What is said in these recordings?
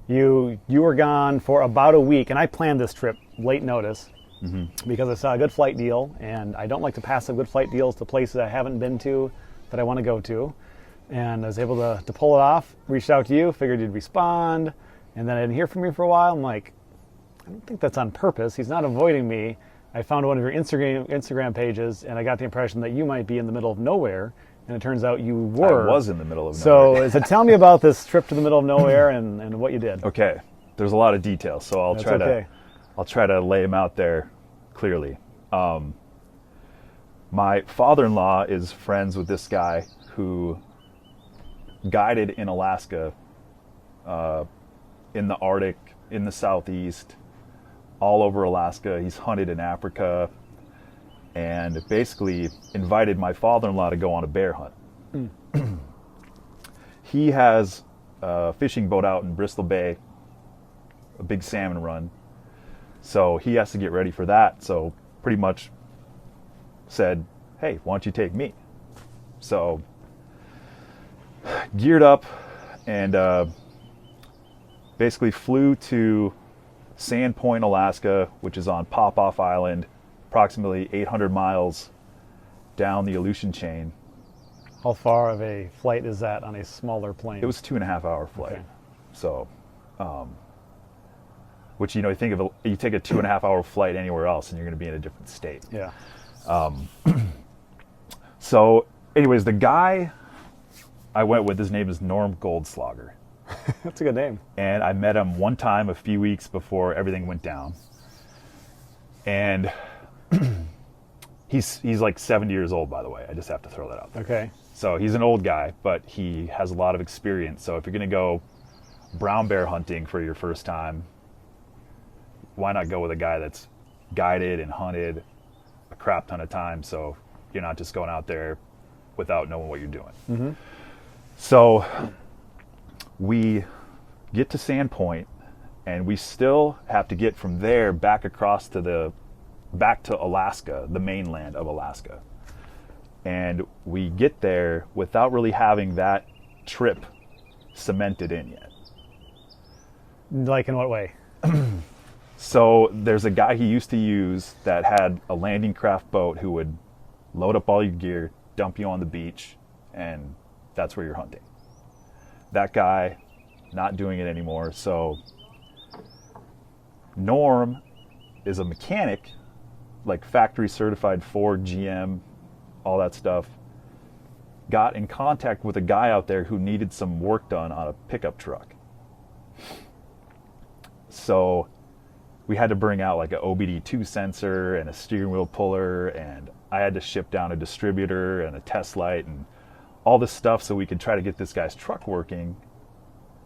You were gone for about a week, and I planned this trip late notice because I saw a good flight deal, and I don't like to pass up good flight deals to places I haven't been to that I want to go to. And I was able to pull it off, reached out to you, figured you'd respond, and then I didn't hear from you for a while. I'm like, I don't think that's on purpose. He's not avoiding me. I found one of your Instagram pages, and I got the impression that you might be in the middle of nowhere, and it turns out you were. I was in the middle of nowhere. So tell me about this trip to the middle of nowhere and what you did. Okay, there's a lot of details, so I'll try to lay them out there clearly. My father-in-law is friends with this guy who guided in Alaska, in the Arctic, in the Southeast, all over Alaska. He's hunted in Africa, and basically invited my father-in-law to go on a bear hunt. He has a fishing boat out in Bristol Bay, a big salmon run. So he has to get ready for that. So pretty much said, hey, why don't you take me? So geared up and basically flew to Sandpoint, Alaska, which is on Popoff Island, approximately 800 miles down the Aleutian chain. How far of a flight is that on a smaller plane? It was a 2.5-hour flight. Okay. So, which, you think of you take a 2.5-hour flight anywhere else and you're going to be in a different state. Yeah. So anyways, the guy I went with, his name is Norm Goldslager. That's a good name. And I met him one time a few weeks before everything went down. And he's like 70 years old, by the way. I just have to throw that out there. Okay. So he's an old guy, but he has a lot of experience. So if you're going to go brown bear hunting for your first time, why not go with a guy that's guided and hunted a crap ton of times, so you're not just going out there without knowing what you're doing. Mm-hmm. So we get to Sandpoint, and we still have to get from there back across to back to Alaska, the mainland of Alaska. And we get there without really having that trip cemented in yet. Like in what way? So there's a guy he used to use that had a landing craft boat who would load up all your gear, dump you on the beach, and that's where you're hunting. That guy, not doing it anymore. So Norm is a mechanic, like factory certified Ford, GM, all that stuff. Got in contact with a guy out there who needed some work done on a pickup truck. So we had to bring out like an OBD2 sensor and a steering wheel puller, and I had to ship down a distributor and a test light and all this stuff so we could try to get this guy's truck working,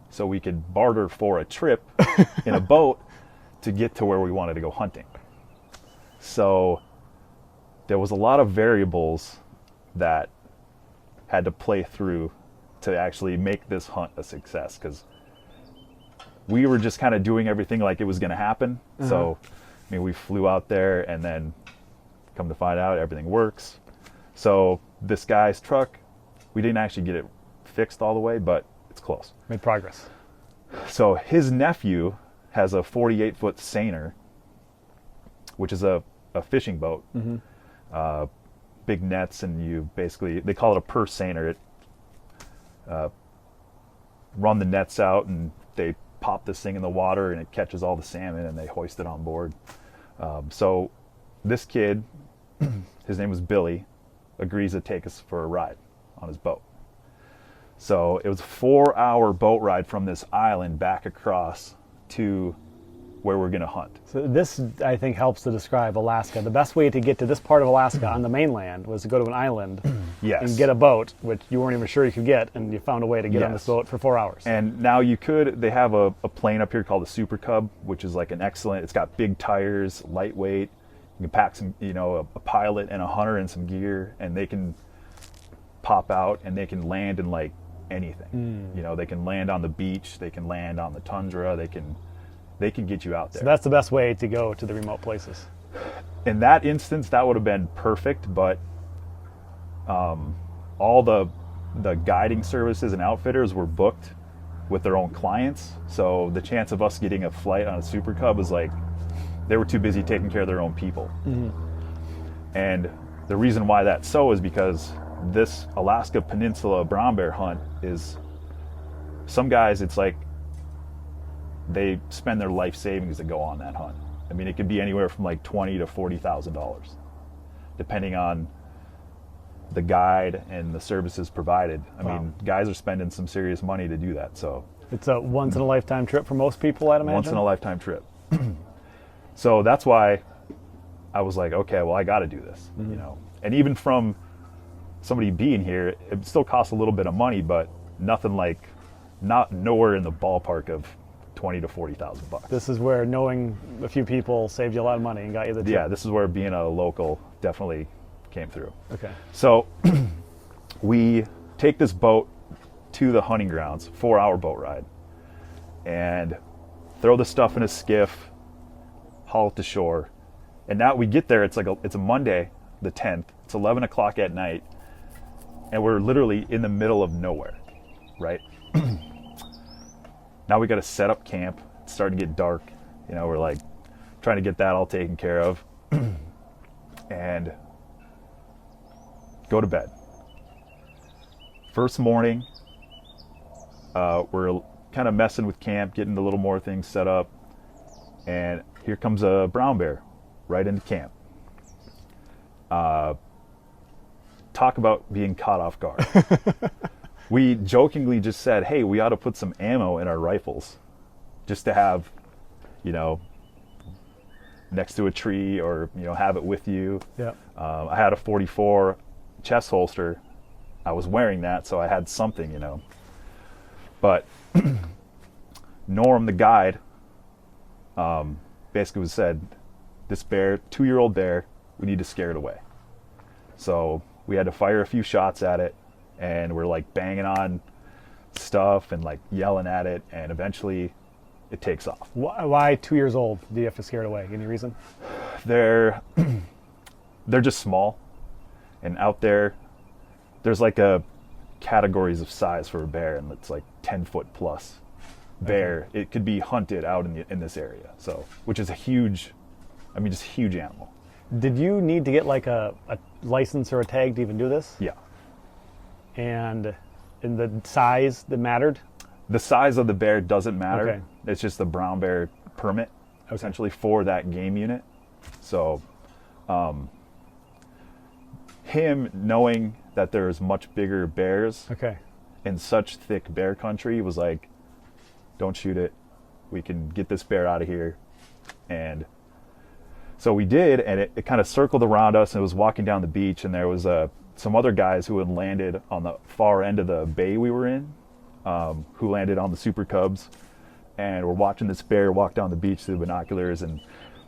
so we could barter for a trip in a boat to get to where we wanted to go hunting. So there was a lot of variables that had to play through to actually make this hunt a success, because we were just kind of doing everything like it was going to happen. Uh-huh. So, I mean, we flew out there, and then come to find out everything works. So this guy's truck, we didn't actually get it fixed all the way, but it's close. Made progress. So his nephew has a 48-foot seiner, which is a fishing boat. Mm-hmm. Big nets, and you basically, they call it a purse seiner. It run the nets out, and they pop this thing in the water, and it catches all the salmon, and they hoist it on board. So this kid, his name was Billy, agrees to take us for a ride on his boat. So it was a 4-hour boat ride from this island back across to where we're going to hunt. So this, I think, helps to describe Alaska. The best way to get to this part of Alaska on the mainland was to go to an island Yes. and get a boat, which you weren't even sure you could get, and you found a way to get on this boat for 4 hours. And now they have a plane up here called the Super Cub, which is like it's got big tires, lightweight. You can pack some, a pilot and a hunter and some gear, and they can pop out and they can land in like anything. They can land on the beach, they can land on the tundra, they can get you out there. So that's the best way to go to the remote places. In that instance, that would have been perfect, but all the guiding services and outfitters were booked with their own clients. So the chance of us getting a flight on a Super Cub was like, they were too busy taking care of their own people. And the reason why that's so is because this Alaska Peninsula brown bear hunt is, some guys, it's like they spend their life savings to go on that hunt. I mean, it could be anywhere from like $20,000 to $40,000, depending on the guide and the services provided. I mean, guys are spending some serious money to do that. So it's a once in a lifetime trip for most people, I'd imagine. Once in a lifetime trip. So that's why I was like, okay, well, I got to do this, you know. And even from somebody being here, it still costs a little bit of money, but nothing like, nowhere in the ballpark of $20,000 to $40,000. This is where knowing a few people saved you a lot of money and got you the trip. Yeah, this is where being a local definitely came through. Okay. So we take this boat to the hunting grounds, 4-hour boat ride, and throw the stuff in a skiff, haul it to shore. And now we get there, it's a Monday, the 10th, it's 11 o'clock at night, and we're literally in the middle of nowhere, right? Now we got to set up camp. It's starting to get dark. You know, we're like trying to get that all taken care of and go to bed. First morning, we're kind of messing with camp, getting a little more things set up, and here comes a brown bear right into camp. Talk about being caught off guard. We jokingly just said, hey, we ought to put some ammo in our rifles just to have, you know, next to a tree, or, you know, have it with you. Yeah. I had a 44 chest holster. I was wearing that, so I had something, you know. But Norm, the guide, basically said, this bear, 2-year-old bear, we need to scare it away. So we had to fire a few shots at it, and we're like banging on stuff and like yelling at it, and eventually it takes off. Why 2 years old do you have to scare it away? Any reason? They're just small, and out there's like a categories of size for a bear, and it's like 10-foot plus bear. Okay. It could be hunted out in this area, so, which is a huge, I mean, just huge animal. Did you need to get like a license or a tag to even do this? Yeah. And in the size that mattered? The size of the bear doesn't matter. Okay. It's just the brown bear permit, essentially, for that game unit. So him knowing that there's much bigger bears in such thick bear country was like, don't shoot it. We can get this bear out of here. And so we did, and it kind of circled around us, and it was walking down the beach, and there was some other guys who had landed on the far end of the bay we were in, who landed on the Super Cubs, and we're watching this bear walk down the beach through the binoculars, and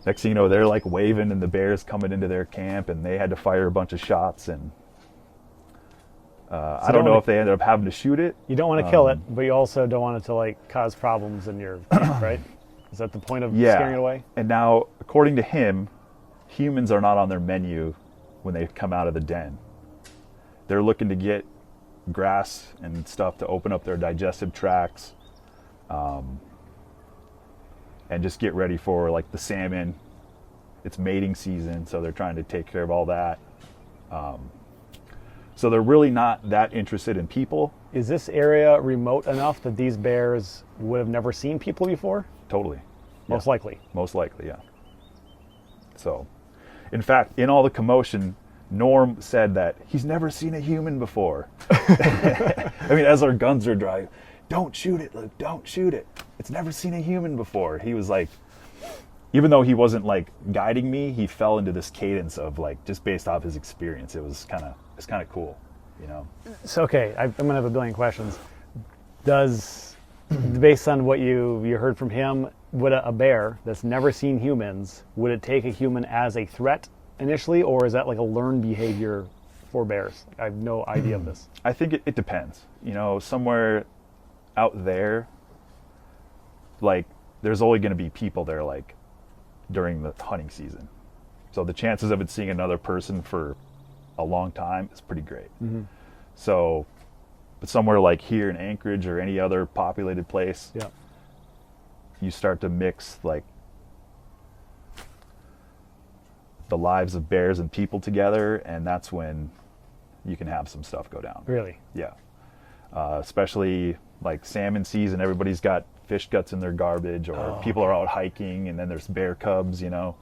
next thing you know, they're like waving, and the bear's coming into their camp, and they had to fire a bunch of shots, and I don't know if they ended up having to shoot it. You don't want to kill it, but you also don't want it to like cause problems in your camp, right? Is that the point of scaring it away? And now, according to him, humans are not on their menu when they come out of the den. They're looking to get grass and stuff to open up their digestive tracts, and just get ready for like the salmon. It's mating season, so they're trying to take care of all that. So they're really not that interested in people. Is this area remote enough that these bears would have never seen people before? Totally. Most likely. Most likely, yeah. So, in fact, in all the commotion, Norm said that he's never seen a human before. I mean, as our guns are dry, don't shoot it, Luke, don't shoot it. It's never seen a human before. He was like, even though he wasn't like guiding me, he fell into this cadence of like, just based off his experience. It's kind of cool, you know? So, okay, I'm going to have a billion questions. Based on what you heard from him, would a bear that's never seen humans, would it take a human as a threat initially, or is that like a learned behavior for bears? I have no idea of this. I think it depends. You know, somewhere out there, like, there's only going to be people there, like, during the hunting season. So the chances of it seeing another person for a long time is pretty great. Mm-hmm. So But somewhere like here in Anchorage or any other populated place, Yeah. you start to mix like the lives of bears and people together, and that's when you can have some stuff go down. Really? Yeah. Especially like salmon season, everybody's got fish guts in their garbage, or people are out hiking and then there's bear cubs, you know.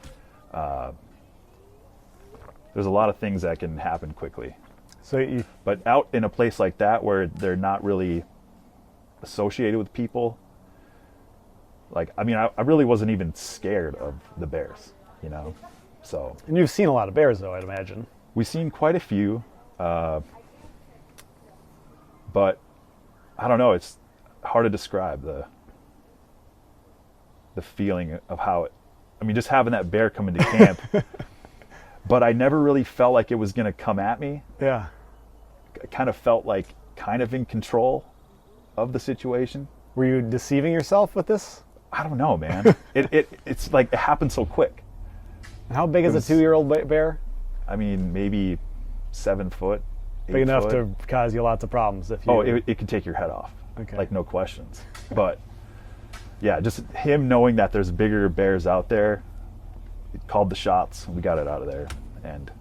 There's a lot of things that can happen quickly. So But out in a place like that where they're not really associated with people, like, I mean, I really wasn't even scared of the bears, you know. So and you've seen a lot of bears, though, I'd imagine. we've seen quite a few, but I don't know, it's hard to describe the feeling of how it, I mean, just having that bear come into camp, but I never really felt like it was going to come at me. Yeah. I kind of felt like kind of in control of the situation. Were you deceiving yourself with this? I don't know, man. It's like it happened so quick. How big is a 2-year-old bear? I mean, maybe 7 foot. Big enough to cause you lots of problems if you. Oh, it could take your head off. Okay. Like, no questions. But yeah, just him knowing that there's bigger bears out there, it called the shots. We got it out of there, and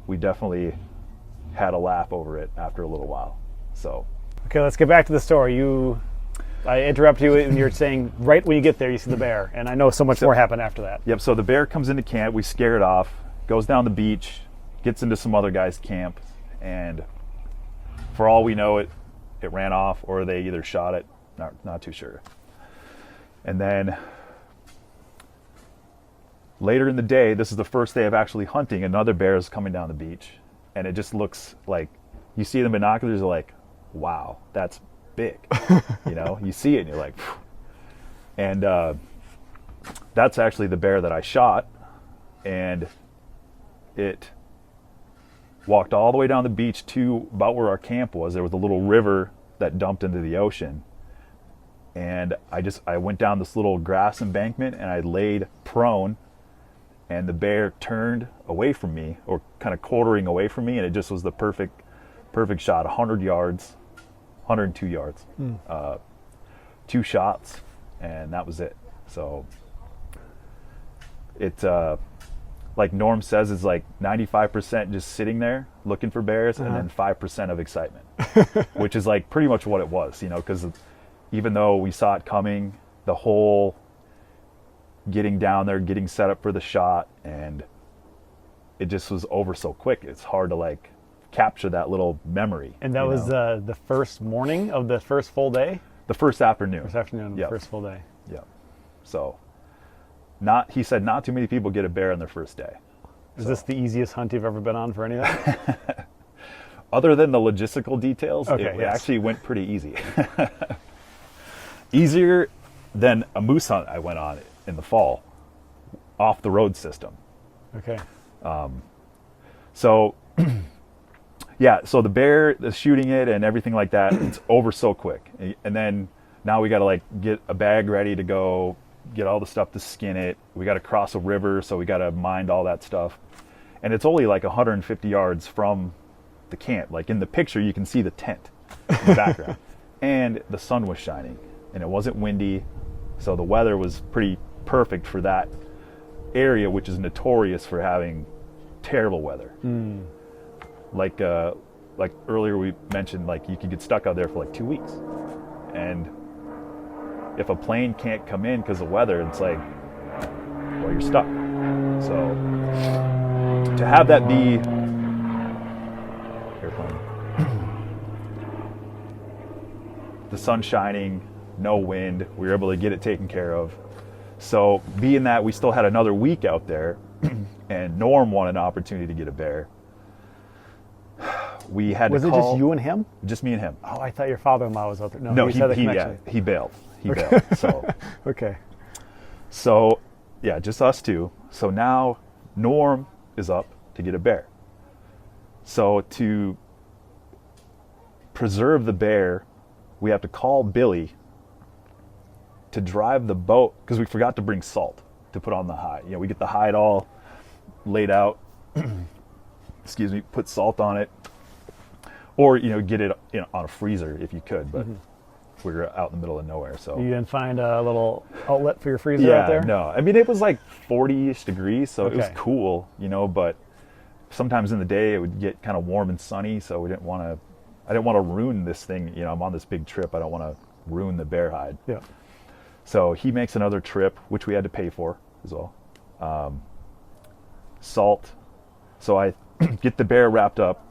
we definitely had a laugh over it after a little while. So Okay, let's get back to the story. I interrupt you and you're saying right when you get there you see the bear, and I know so much more happened after that. yep, so the bear comes into camp, we scare it off, goes down the beach, gets into some other guy's camp, and for all we know it ran off, or they either shot it, not too sure. And then later in the day, this is the first day of actually hunting, another bear is coming down the beach, and it just looks like, you see the binoculars, you're like, wow, that's big. You know, you see it and you're like, phew. And that's actually the bear that I shot, and it walked all the way down the beach to about where our camp was. There was a little river that dumped into the ocean, and I went down this little grass embankment and I laid prone, and the bear turned away from me, or kind of quartering away from me, and it just was the perfect shot. 100 yards, 102 yards, 2 shots, and that was it. So it like Norm says, is like 95% just sitting there looking for bears, and then 5% of excitement, which is like pretty much what it was, you know, because even though we saw it coming, the whole getting down there, getting set up for the shot, and it just was over so quick. It's hard to like capture that little memory. And that was the first morning of the first full day? The first afternoon. First afternoon of the Yep. first full day. Yeah. So he said not too many people get a bear on their first day. Is this the easiest hunt you've ever been on for anything? Other than the logistical details, Okay, it yes. actually went pretty easy. Easier than a moose hunt I went on in the fall, off the road system. Okay. So yeah, so the bear, the shooting it and everything like that, it's over so quick. And then now we got to like get a bag ready to go, get all the stuff to skin it. We got to cross a river, so we got to mind all that stuff. And it's only like 150 yards from the camp. Like in the picture, you can see the tent in the background. And the sun was shining, and it wasn't windy, so the weather was pretty perfect for that area, which is notorious for having terrible weather. Like earlier we mentioned, like you could get stuck out there for like 2 weeks, and if a plane can't come in because of weather, it's like, well, you're stuck. So to have that be airplane, the sun shining, no wind, we were able to get it taken care of. So being that we still had another week out there, and Norm wanted an opportunity to get a bear, we had Was to it call. just you and him? Just me and him. Oh, I thought your father-in-law was out there. No, you said the he connection. bailed. He Okay. bailed. So Okay. So, yeah, just us two. So now Norm is up to get a bear. So to preserve the bear, we have to call Billy to drive the boat, because we forgot to bring salt to put on the hide. You know, we get the hide all laid out, excuse me, put salt on it. or get it on a freezer if you could, but we were out in the middle of nowhere, so You didn't find a little outlet for your freezer out there? no. I mean, it was like 40-ish degrees, so it was Okay. cool, but sometimes in the day it would get kind of warm and sunny, so I didn't want to ruin this thing. I'm on this big trip. I don't want to ruin the bear hide. Yeah. So he makes another trip, which we had to pay for as well. Salt. So I get the bear wrapped up,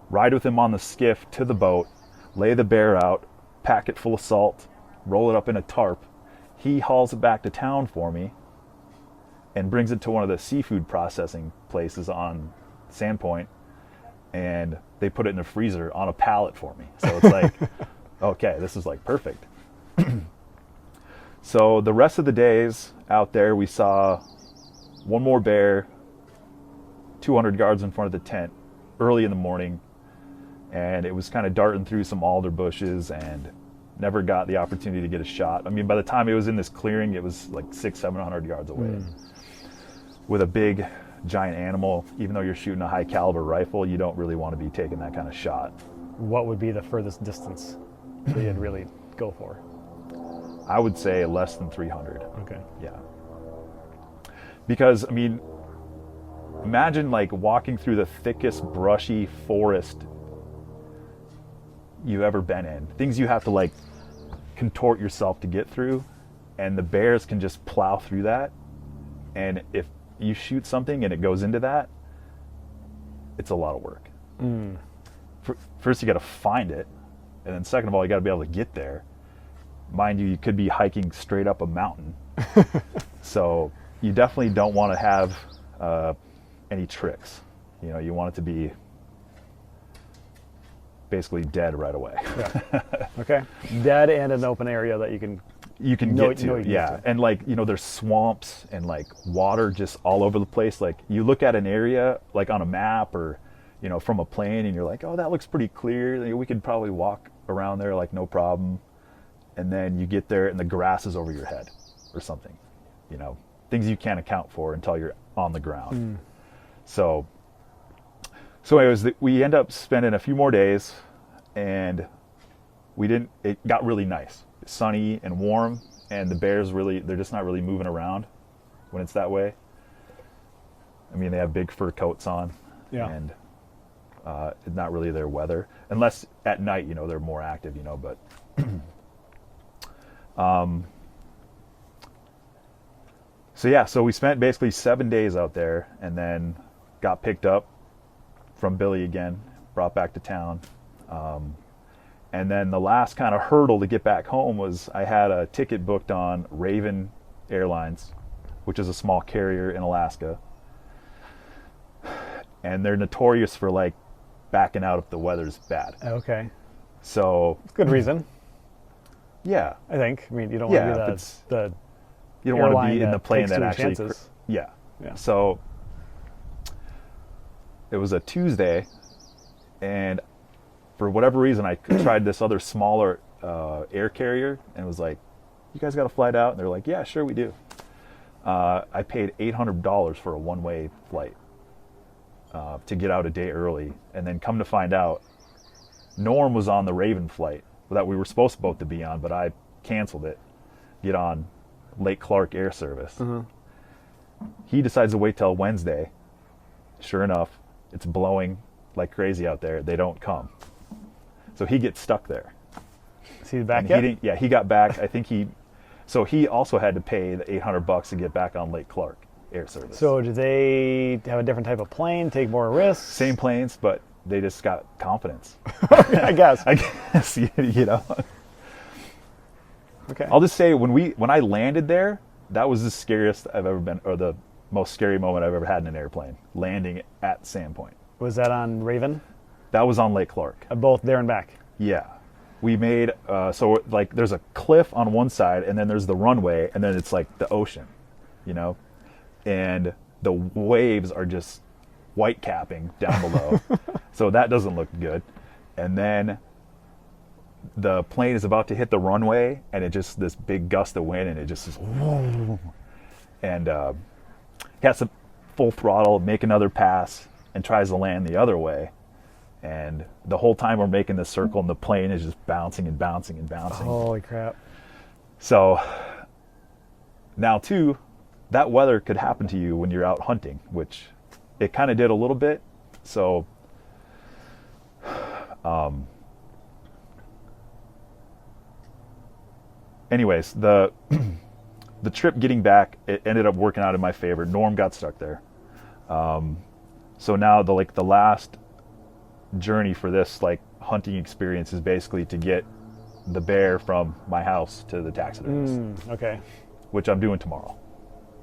ride with him on the skiff to the boat, lay the bear out, pack it full of salt, roll it up in a tarp. He hauls it back to town for me and brings it to one of the seafood processing places on Sandpoint, and they put it in a freezer on a pallet for me. So it's like, okay, this is like perfect. So the rest of the days out there, we saw one more bear 200 yards in front of the tent early in the morning, and it was kind of darting through some alder bushes and never got the opportunity to get a shot. I mean, by the time it was in this clearing, it was like 600-700 yards away. With a big giant animal, even though you're shooting a high caliber rifle, you don't really want to be taking that kind of shot. What would be the furthest distance that you'd really go for? I would say less than 300. Okay. Yeah. Because, I mean, imagine like walking through the thickest brushy forest you've ever been in. Things you have to like contort yourself to get through, and the bears can just plow through that. And if you shoot something and it goes into that, it's a lot of work. First you got to find it, and then second of all, you got to be able to get there. Mind you, you could be hiking straight up a mountain. So you definitely don't want to have any tricks. You want it to be basically dead right away. Yeah. Okay. Dead and an open area that you can get to. you can Yeah. get to. And like, there's swamps and like water just all over the place. Like you look at an area like on a map or, from a plane, and you're like, oh, that looks pretty clear. We could probably walk around there like no problem. And then you get there and the grass is over your head or something, things you can't account for until you're on the ground. So anyways, we end up spending a few more days, and it got really nice, sunny and warm, and the bears they're just not really moving around when it's that way. I mean, they have big fur coats on, and it's not really their weather, unless at night, they're more active, but so we spent basically 7 days out there, and then got picked up from Billy again, brought back to town. And then the last kind of hurdle to get back home was I had a ticket booked on Raven Airlines, which is a small carrier in Alaska. And they're notorious for like backing out if the weather's bad. Okay. So Good reason, yeah, I think. I mean, you don't Yeah, want if to it's- be the you don't want to airline be in the that plane takes that too actually chances. Yeah. Yeah. So it was a Tuesday, and for whatever reason, I tried this other smaller air carrier, and was like, "You guys got a flight out?" And they're like, "Yeah, sure we do." I paid $800 for a one-way flight to get out a day early, and then come to find out, Norm was on the Raven flight that we were supposed to both to be on, but I canceled it. Get on Lake Clark Air Service. He decides to wait till Wednesday. Sure enough, it's blowing like crazy out there. They don't come. So he gets stuck there. Is he back And yet? he got back. I think he also had to pay the $800 to get back on Lake Clark Air Service. So do they have a different type of plane, take more risks? Same planes, but they just got confidence. I guess. I guess, Okay. I'll just say when I landed there, that was the scariest I've ever been, or the most scary moment I've ever had in an airplane, landing at Sandpoint. Was that on Raven? That was on Lake Clark. Both there and back. Yeah. We made, so like there's a cliff on one side, and then there's the runway, and then it's like the ocean, and the waves are just white capping down below. So that doesn't look good. And then the plane is about to hit the runway, and it just, this big gust of wind, and it just is, whoa. And he has to full throttle, make another pass, and tries to land the other way. And the whole time we're making this circle, and the plane is just bouncing and bouncing and bouncing. Holy crap. So now, too, that weather could happen to you when you're out hunting, which it kind of did a little bit. So anyways, the trip getting back, it ended up working out in my favor. Norm got stuck there. So now the last journey for this like hunting experience is basically to get the bear from my house to the taxidermist. Okay. Which I'm doing tomorrow.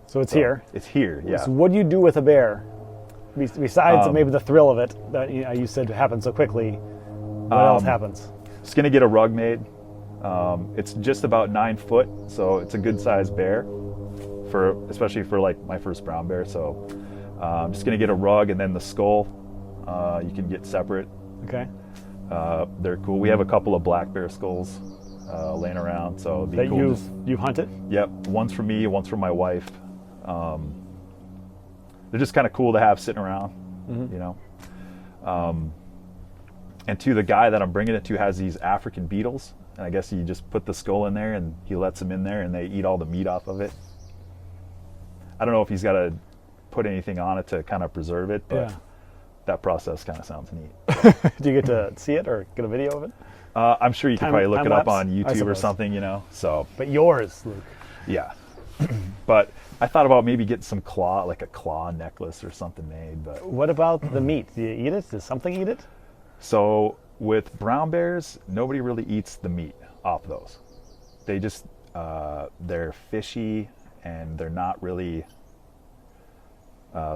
So it's here. It's here, yeah. So what do you do with a bear? Besides maybe the thrill of it that you said happened so quickly, what else happens? Just gonna get a rug made. It's just about 9 foot, so it's a good sized bear, especially for like my first brown bear. So I'm just gonna get a rug, and then the skull you can get separate. Okay. They're cool. We have a couple of black bear skulls laying around, so it'd be That cool. you hunted? Yep, one's for me, one's for my wife. They're just kind of cool to have sitting around, you know. And the guy that I'm bringing it to has these African beetles, and I guess you just put the skull in there, and he lets them in there, and they eat all the meat off of it. I don't know if he's got to put anything on it to kind of preserve it, but that process kind of sounds neat. Do you get to see it or get a video of it? I'm sure you could probably look it up on YouTube or suppose. something, you know. So, But yours, Luke. yeah. But I thought about maybe getting some like a claw necklace or something made. But What about the meat? Do you eat it? Does something eat it? so with brown bears, nobody really eats the meat off those. They just they're fishy, and they're not really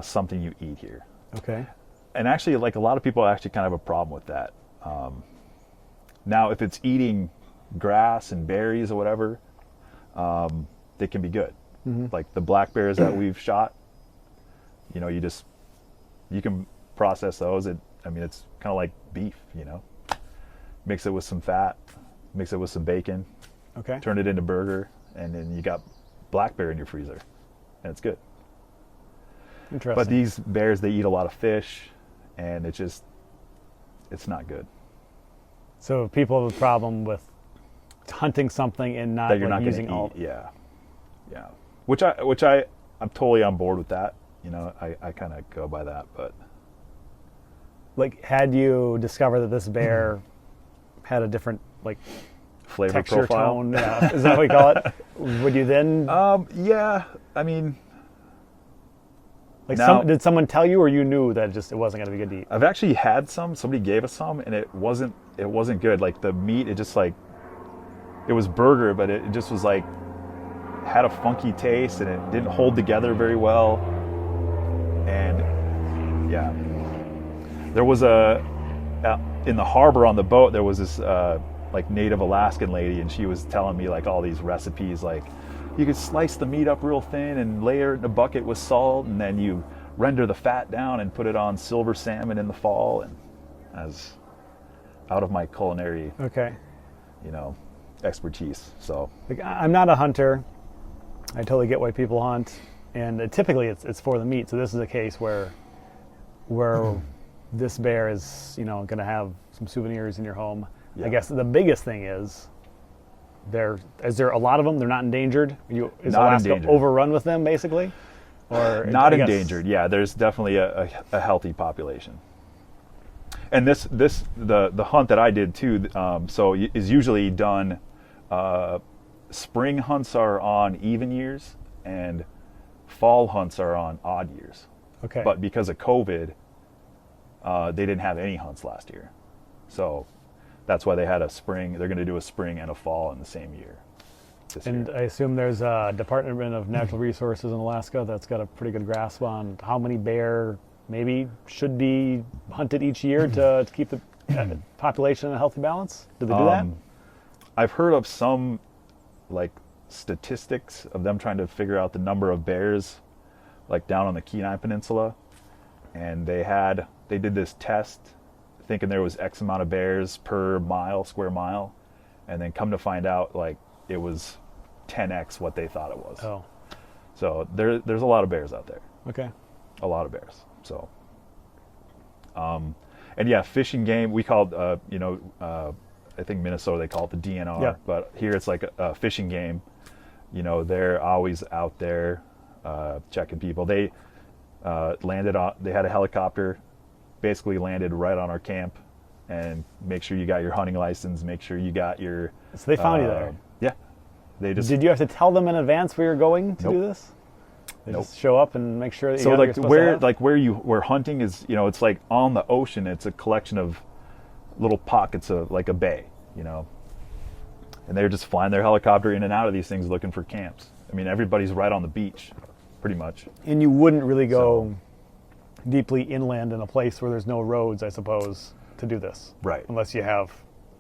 something you eat here. Okay. And actually, like a lot of people actually kind of have a problem with that. Now, if it's eating grass and berries or whatever, they can be good. Like the black bears that we've shot, you know, you can process those. It's kind of like beef, you know. Mix it with some fat, mix it with some bacon, Okay. turn it into burger, and then you got black bear in your freezer, and it's good. Interesting. But these bears, they eat a lot of fish, and it's not good. So people have a problem with hunting something and not, That you're like, not using going all. to eat. Yeah. Which I'm totally on board with that. You know, I kind of go by that. But Like, had you discovered that this bear had a different like flavor texture, profile. tone, is that what we call it? Would you then Yeah. I mean, like now- did someone tell you, or you knew that it wasn't going to be good to eat? I've actually had some. Somebody gave us some, and it wasn't good. Like the meat, it was burger, but it just was like had a funky taste, and it didn't hold together very well. And yeah, there was in the harbor on the boat, there was this like native Alaskan lady, and she was telling me like all these recipes, like you could slice the meat up real thin and layer it in a bucket with salt, and then you render the fat down and put it on silver salmon in the fall. And as out of my culinary, Okay. expertise. So Like, I'm not a hunter. I totally get why people hunt, and typically it's for the meat. So this is a case where this bear is going to have some souvenirs in your home. Yeah. I guess the biggest thing is is there a lot of them? They're not endangered. Is Not Alaska endangered. overrun with them basically, or not I guess- endangered. Yeah, there's definitely a healthy population. And the hunt that I did too, is usually done. Spring hunts are on even years, and fall hunts are on odd years. Okay. But because of COVID, they didn't have any hunts last year, so that's why they had a spring. They're going to do a spring and a fall in the same year. And I assume there's a Department of Natural Resources in Alaska that's got a pretty good grasp on how many bear maybe should be hunted each year to keep the population in a healthy balance. Do they do that? I've heard of some like statistics of them trying to figure out the number of bears like down on the Kenai Peninsula, and they did this test thinking there was X amount of bears per square mile, and then come to find out like it was 10x what they thought it was. Oh, So there's a lot of bears out there. okay. A lot of bears. So And yeah, fishing game, we call it, I think Minnesota, they call it the DNR, Yeah. but here it's like a fishing game. They're always out there checking people. They they had a helicopter, basically landed right on our camp, and make sure you got your hunting license, make sure you got your... So they found you there? Yeah. They just... Did you have to tell them in advance where you're going to Nope. do this? They Nope. just show up and make sure that you So got what like you're supposed to have? where hunting is, it's like on the ocean. It's a collection of little pockets of like a bay, and they're just flying their helicopter in and out of these things looking for camps. I mean, everybody's right on the beach, pretty much. And you wouldn't really go deeply inland in a place where there's no roads, I suppose, to do this, Right. unless you have,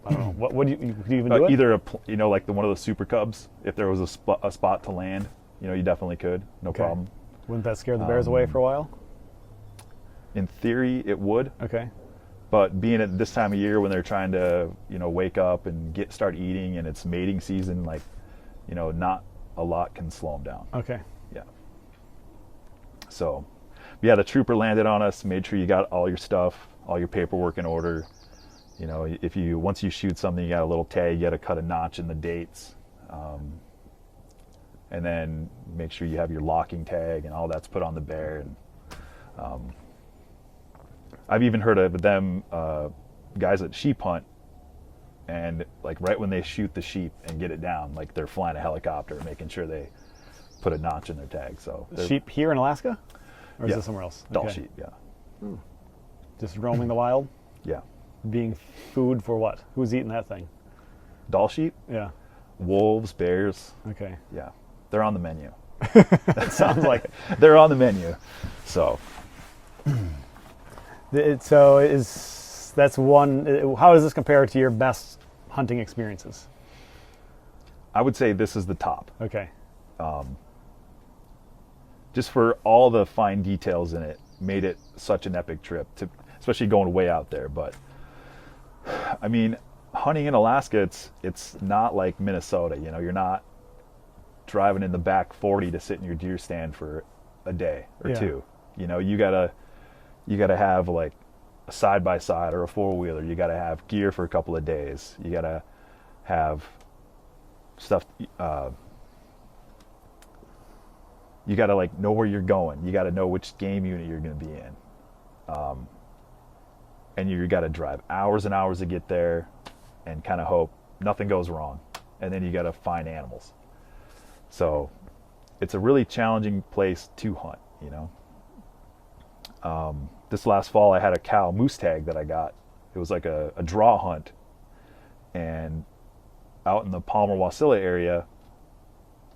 I don't know, what do you even do it? Either like one of the Super Cubs. If there was a spot to land, you definitely could, no Okay. problem. Wouldn't that scare the bears away for a while? In theory, it would. Okay. But being at this time of year when they're trying to, wake up and start eating, and it's mating season, like, not a lot can slow them down. Okay. Yeah. So, yeah, the trooper landed on us, made sure you got all your stuff, all your paperwork in order. Once you shoot something, you got a little tag, you got to cut a notch in the dates. And then make sure you have your locking tag and all that's put on the bear. And I've even heard of them guys that sheep hunt, and like right when they shoot the sheep and get it down, like they're flying a helicopter, making sure they put a notch in their tag. So Sheep here in Alaska? Or is Yeah. this somewhere else? Doll Okay. sheep, yeah, Just roaming the wild? yeah. Being food for what? Who's eating that thing? Doll sheep, Yeah. wolves, bears, Okay. yeah, they're on the menu. That sounds like it. They're on the menu. So That's one. How does this compare to your best hunting experiences? I would say this is the top. Okay. Just for all the fine details in it, made it such an epic trip, especially going way out there. But I mean, hunting in Alaska, it's not like Minnesota. You're not driving in the back 40 to sit in your deer stand for a day or Yeah. two. You gotta have like a side by side or a four wheeler. You gotta have gear for a couple of days. You gotta have stuff. You gotta like know where you're going. You gotta know which game unit you're gonna be in. And you gotta drive hours and hours to get there, and kind of hope nothing goes wrong. And then you gotta find animals. So it's a really challenging place to hunt. This last fall I had a cow moose tag that I got. It was like a draw hunt, and out in the Palmer-Wasilla area,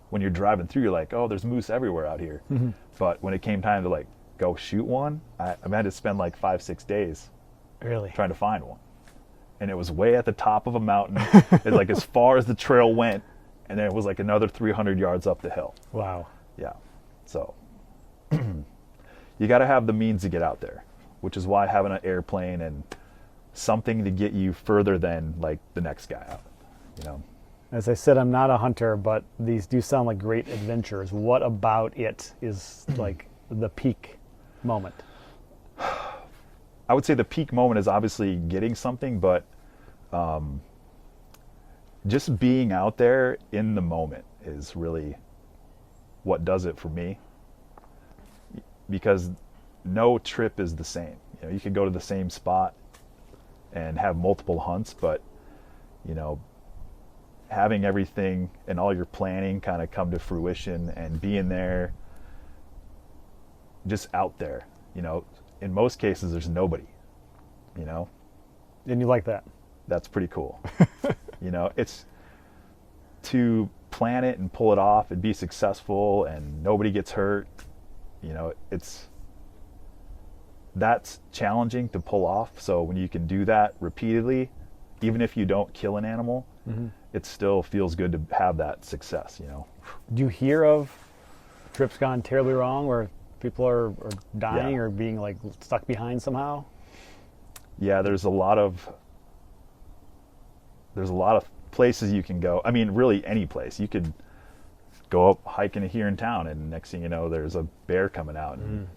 when you're driving through, you're like, oh, there's moose everywhere out here. Mm-hmm. But when it came time to like go shoot one, I had to spend like 5-6 days Really? trying to find one, and it was way at the top of a mountain. It's like as far as the trail went, and then it was like another 300 yards up the hill. Wow. Yeah. So you got to have the means to get out there, which is why having an airplane and something to get you further than like the next guy out. As I said, I'm not a hunter, but these do sound like great adventures. What about it is like the peak moment? I would say the peak moment is obviously getting something, but just being out there in the moment is really what does it for me. Because no trip is the same. You could go to the same spot and have multiple hunts, but having everything and all your planning kind of come to fruition and being there, just out there, in most cases there's nobody, And you like that? that's pretty cool. It's to plan it and pull it off and be successful and nobody gets hurt. That's challenging to pull off. So when you can do that repeatedly, even if you don't kill an animal, it still feels good to have that success, Do you hear of trips gone terribly wrong where people are dying Yeah. or being like stuck behind somehow? Yeah, there's a lot of places you can go. I mean, really any place. You could go up hiking here in town, and next thing you know, there's a bear coming out and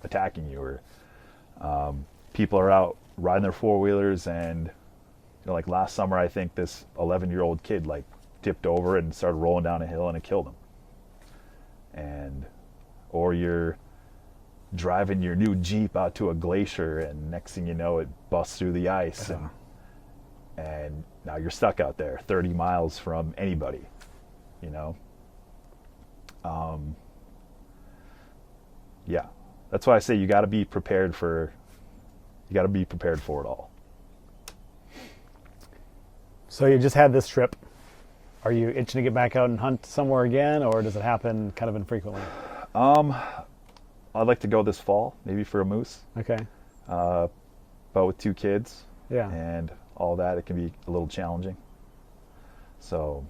attacking you. Or people are out riding their four-wheelers, and like last summer, I think this 11-year-old kid like tipped over and started rolling down a hill, and it killed him. And or you're driving your new Jeep out to a glacier, and next thing you know, it busts through the ice, and now you're stuck out there 30 miles from anybody, you know. Yeah, that's why I say you got to be prepared for it all. So you just had this trip. Are you itching to get back out and hunt somewhere again, or does it happen kind of infrequently? I'd like to go this fall, maybe for a moose. Okay. But with 2 kids, Yeah. and all that, it can be a little challenging. So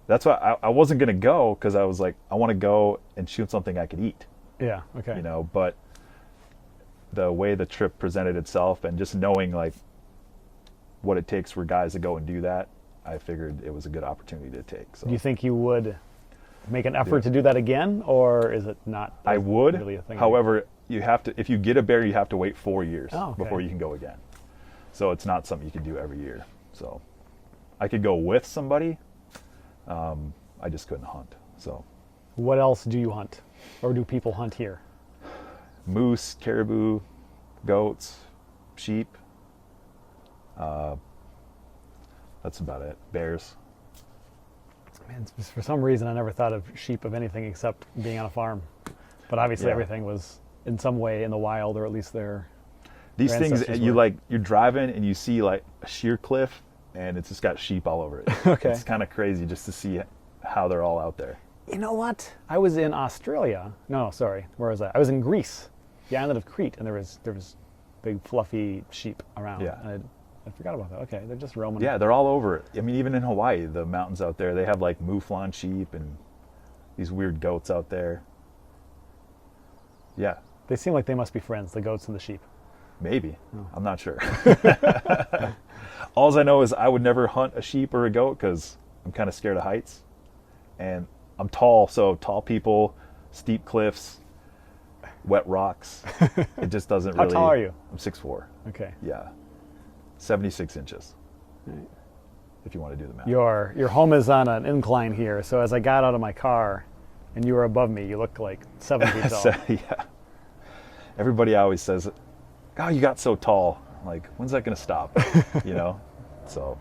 that's why I wasn't going to go, because I was like, I want to go and shoot something I could eat. Yeah. Okay. You know, but the way the trip presented itself, and just knowing like what it takes for guys to go and do that, I figured it was a good opportunity to take. So do you think you would make an effort to do that again, or is it not? I would. Really a thing. However, you have to, if you get a bear, you have to wait 4 years okay. before you can go again. So it's not something you can do every year. So I could go with somebody. I just couldn't hunt. So what else do you hunt, or do people hunt here? Moose, caribou, goats, sheep. That's about it. Bears. Man, for some reason, I never thought of sheep of anything except being on a farm. But obviously, everything was in some way in the wild, or at least these things. You're driving and you see like a sheer cliff, and it's just got sheep all over it. Okay. It's kind of crazy just to see how they're all out there. You know what? I was in Australia. No, sorry. Where was I? I was in Greece, the island of Crete, and there was big fluffy sheep around. Yeah. And I forgot about that. Okay, they're just roaming. Yeah, they're all over it. I mean, even in Hawaii, the mountains out there, they have like mouflon sheep and these weird goats out there. Yeah. They seem like they must be friends, the goats and the sheep. Maybe. Oh. I'm not sure. All I know is I would never hunt a sheep or a goat because I'm kind of scared of heights. And I'm tall, so tall people, steep cliffs, wet rocks. It just doesn't really... How tall are you? I'm 6'4". Okay. Yeah. 76 inches. Right. If you want to do the math. Your home is on an incline here, so as I got out of my car and you were above me, you looked like 7 feet tall. Yeah. Everybody always says, "God, you got so tall." I'm like, when's that going to stop? You know? So...